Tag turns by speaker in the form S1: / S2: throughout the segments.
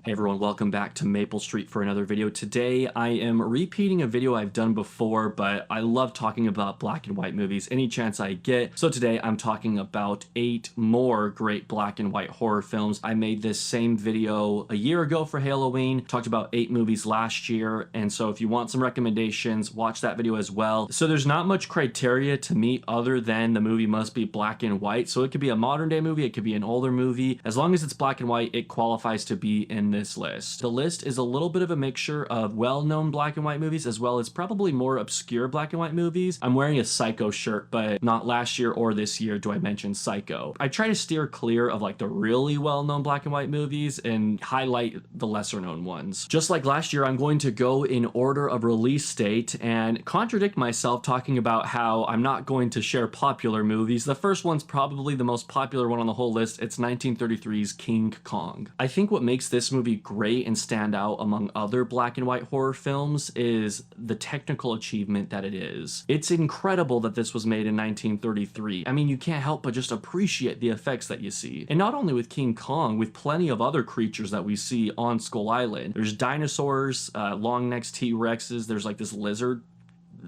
S1: Hey everyone, welcome back to Maple Street for another video. Today I am repeating a video I've done before, but I love talking about black and white movies any chance I get. So today I'm talking about 8 more great black and white horror films. I made this same video a year ago for HALEoween, talked about 8 movies last year, and so if you want some recommendations, watch that video as well. So there's not much criteria to meet other than the movie must be black and white. So it could be a modern day movie, it could be an older movie. As long as it's black and white, it qualifies to be in this list. The list is a little bit of a mixture of well-known black and white movies as well as probably more obscure black and white movies. I'm wearing a Psycho shirt, but not last year or this year do I mention Psycho. I try to steer clear of like the really well-known black and white movies and highlight the lesser-known ones. Just like last year, I'm going to go in order of release date and contradict myself talking about how I'm not going to share popular movies. The first one's probably the most popular one on the whole list. It's 1933's King Kong. I think what makes this movie great and stand out among other black and white horror films is the technical achievement that it is. It's incredible that this was made in 1933. I mean, you can't help but just appreciate the effects that you see. And not only with King Kong, with plenty of other creatures that we see on Skull Island. There's dinosaurs, long-necked T-Rexes, there's like this lizard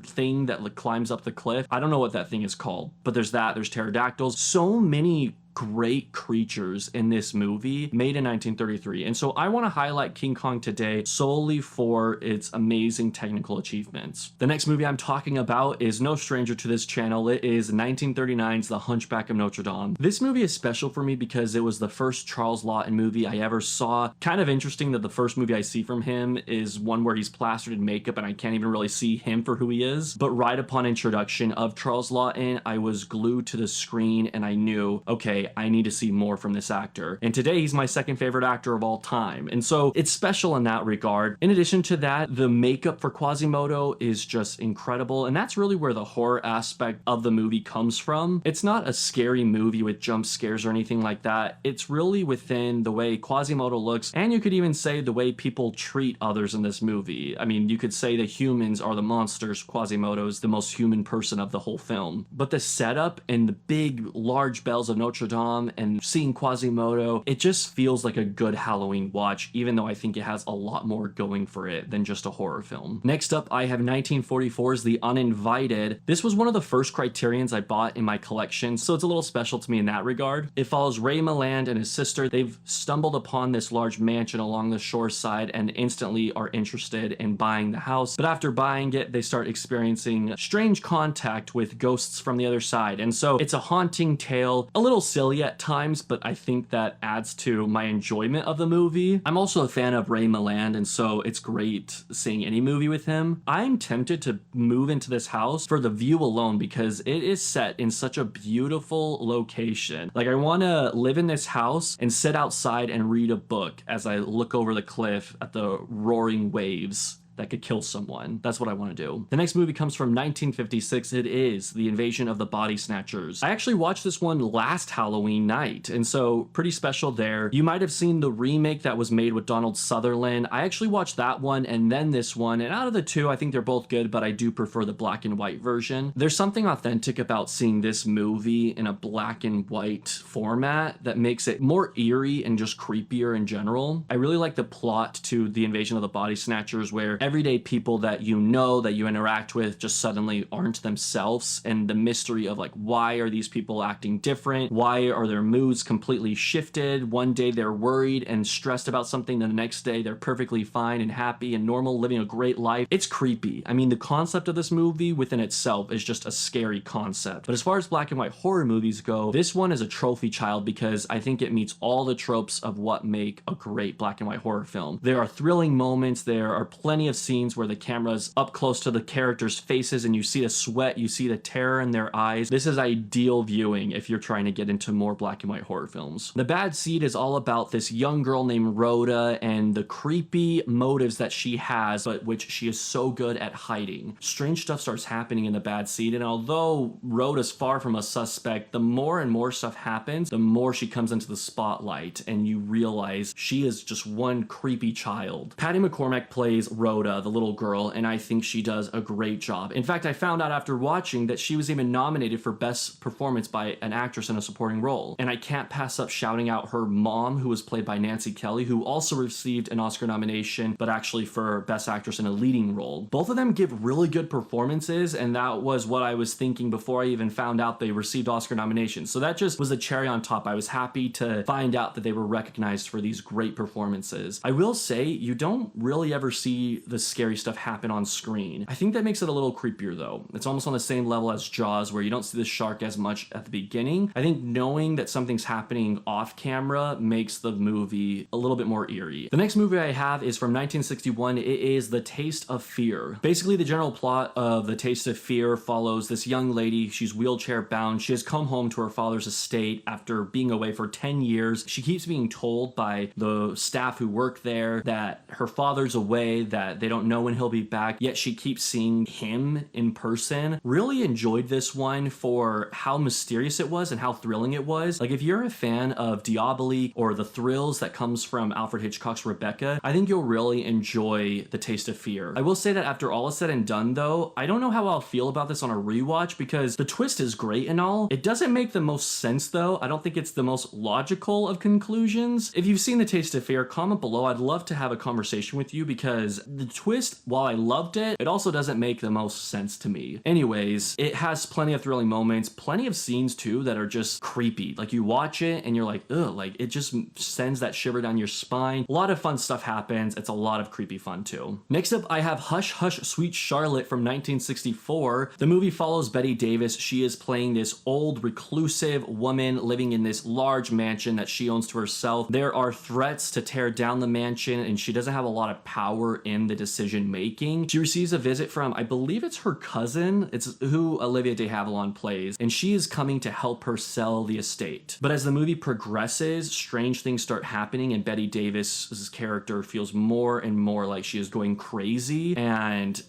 S1: thing that like climbs up the cliff. I don't know what that thing is called, but there's that, there's pterodactyls. So many great creatures in this movie made in 1933, and so I want to highlight King Kong today solely for its amazing technical achievements. The next movie I'm talking about is no stranger to this channel. It is 1939's The Hunchback of Notre Dame. This movie is special for me because it was the first Charles Laughton movie I ever saw. Kind of interesting that the first movie I see from him is one where he's plastered in makeup and I can't even really see him for who he is, but right upon introduction of Charles Laughton, I was glued to the screen and I knew, okay, I need to see more from this actor. And today he's my second favorite actor of all time. And so it's special in that regard. In addition to that, the makeup for Quasimodo is just incredible. And that's really where the horror aspect of the movie comes from. It's not a scary movie with jump scares or anything like that. It's really within the way Quasimodo looks. And you could even say the way people treat others in this movie. I mean, you could say the humans are the monsters. Quasimodo's the most human person of the whole film. But the setup and the big, large bells of Notre Dame and seeing Quasimodo, it just feels like a good Halloween watch, even though I think it has a lot more going for it than just a horror film. Next up, I have 1944's The Uninvited. This was one of the first Criterions I bought in my collection, so it's a little special to me in that regard. It follows Ray Milland and his sister. They've stumbled upon this large mansion along the shore side and instantly are interested in buying the house. But after buying it, they start experiencing strange contact with ghosts from the other side. And so it's a haunting tale, a little silly at times, but I think that adds to my enjoyment of the movie. I'm also a fan of Ray Milland, and so it's great seeing any movie with him. I'm tempted to move into this house for the view alone because it is set in such a beautiful location. Like, I want to live in this house and sit outside and read a book as I look over the cliff at the roaring waves that could kill someone. That's what I want to do. The next movie comes from 1956. It is The Invasion of the Body Snatchers. I actually watched this one last Halloween night, and so pretty special there. You might have seen the remake that was made with Donald Sutherland. I actually watched that one and then this one, and out of the two, I think they're both good, but I do prefer the black and white version. There's something authentic about seeing this movie in a black and white format that makes it more eerie and just creepier in general. I really like the plot to The Invasion of the Body Snatchers, where everyday people that you know, that you interact with, just suddenly aren't themselves, and the mystery of like, why are these people acting different? Why are their moods completely shifted? One day they're worried and stressed about something, and the next day they're perfectly fine and happy and normal, living a great life. It's creepy. I mean, the concept of this movie within itself is just a scary concept. But as far as black and white horror movies go, this one is a trophy child because I think it meets all the tropes of what make a great black and white horror film. There are thrilling moments, there are plenty of scenes where the camera's up close to the characters' faces and you see the sweat, you see the terror in their eyes. This is ideal viewing if you're trying to get into more black and white horror films. The Bad Seed is all about this young girl named Rhoda and the creepy motives that she has, but which she is so good at hiding. Strange stuff starts happening in The Bad Seed, and although Rhoda's far from a suspect, the more and more stuff happens, the more she comes into the spotlight and you realize she is just one creepy child. Patty McCormack plays Rhoda, Dakota, the little girl, and I think she does a great job. In fact, I found out after watching that she was even nominated for Best Performance by an Actress in a Supporting Role. And I can't pass up shouting out her mom, who was played by Nancy Kelly, who also received an Oscar nomination, but actually for Best Actress in a Leading Role. Both of them give really good performances, and that was what I was thinking before I even found out they received Oscar nominations. So that just was a cherry on top. I was happy to find out that they were recognized for these great performances. I will say, you don't really ever see the scary stuff happen on screen. I think that makes it a little creepier though. It's almost on the same level as Jaws, where you don't see the shark as much at the beginning. I think knowing that something's happening off camera makes the movie a little bit more eerie. The next movie I have is from 1961. It is The Taste of Fear. Basically, the general plot of The Taste of Fear follows this young lady. She's wheelchair bound. She has come home to her father's estate after being away for 10 years. She keeps being told by the staff who work there that her father's away, that they don't know when he'll be back, yet she keeps seeing him in person. Really enjoyed this one for how mysterious it was and how thrilling it was. Like, if you're a fan of Diabolique or the thrills that comes from Alfred Hitchcock's Rebecca, I think you'll really enjoy The Taste of Fear. I will say that after all is said and done though, I don't know how I'll feel about this on a rewatch, because the twist is great and all. It doesn't make the most sense though. I don't think it's the most logical of conclusions. If you've seen The Taste of Fear, comment below. I'd love to have a conversation with you, because the twist, while I loved it, it also doesn't make the most sense to me. Anyways, it has plenty of thrilling moments, plenty of scenes too that are just creepy. Like, you watch it and you're like, ugh, like it just sends that shiver down your spine. A lot of fun stuff happens. It's a lot of creepy fun too. Next up, I have Hush Hush Sweet Charlotte from 1964. The movie follows Bette Davis. She is playing this old reclusive woman living in this large mansion that she owns to herself. There are threats to tear down the mansion, and she doesn't have a lot of power in the decision making. She receives a visit from, I believe it's her cousin. It's who Olivia de Havilland plays, and she is coming to help her sell the estate. But as the movie progresses, strange things start happening, and Bette Davis's character feels more and more like she is going crazy, and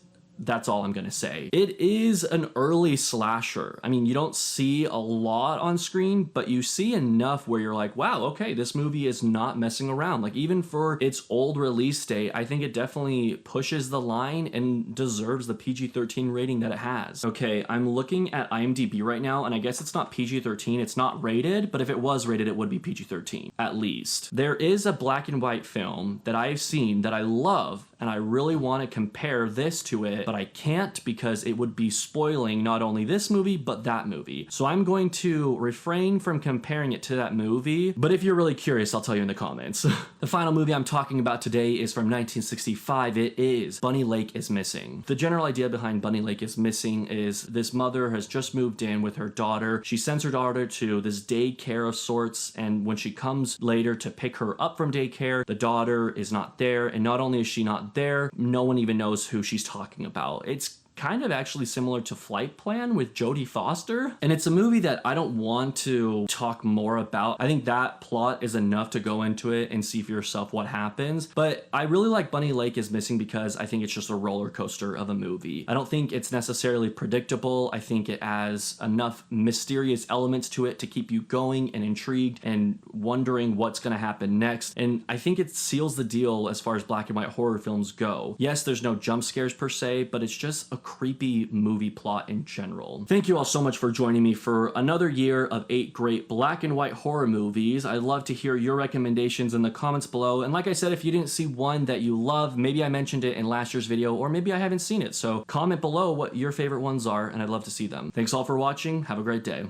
S1: that's all I'm gonna say. It is an early slasher. I mean, you don't see a lot on screen, but you see enough where you're like, wow, okay, this movie is not messing around. Like, even for its old release date, I think it definitely pushes the line and deserves the PG-13 rating that it has. Okay, I'm looking at IMDb right now, and I guess it's not PG-13, it's not rated, but if it was rated, it would be PG-13, at least. There is a black and white film that I've seen that I love, and I really want to compare this to it, but I can't, because it would be spoiling not only this movie, but that movie. So I'm going to refrain from comparing it to that movie, but if you're really curious, I'll tell you in the comments. The final movie I'm talking about today is from 1965. It is Bunny Lake is Missing. The general idea behind Bunny Lake is Missing is this mother has just moved in with her daughter. She sends her daughter to this daycare of sorts, and when she comes later to pick her up from daycare, the daughter is not there, and not only is she not there, no one even knows who she's talking about. It's kind of actually similar to Flight Plan with Jodie Foster, and it's a movie that I don't want to talk more about. I think that plot is enough to go into it and see for yourself what happens, but I really like Bunny Lake is Missing because I think it's just a roller coaster of a movie. I don't think it's necessarily predictable. I think it has enough mysterious elements to it to keep you going and intrigued and wondering what's going to happen next, and I think it seals the deal as far as black and white horror films go. Yes, there's no jump scares per se, but it's just a creepy movie plot in general. Thank you all so much for joining me for another year of 8 great black and white horror movies. I'd love to hear your recommendations in the comments below, and like I said, if you didn't see one that you love, maybe I mentioned it in last year's video, or maybe I haven't seen it, so comment below what your favorite ones are, and I'd love to see them. Thanks all for watching. Have a great day.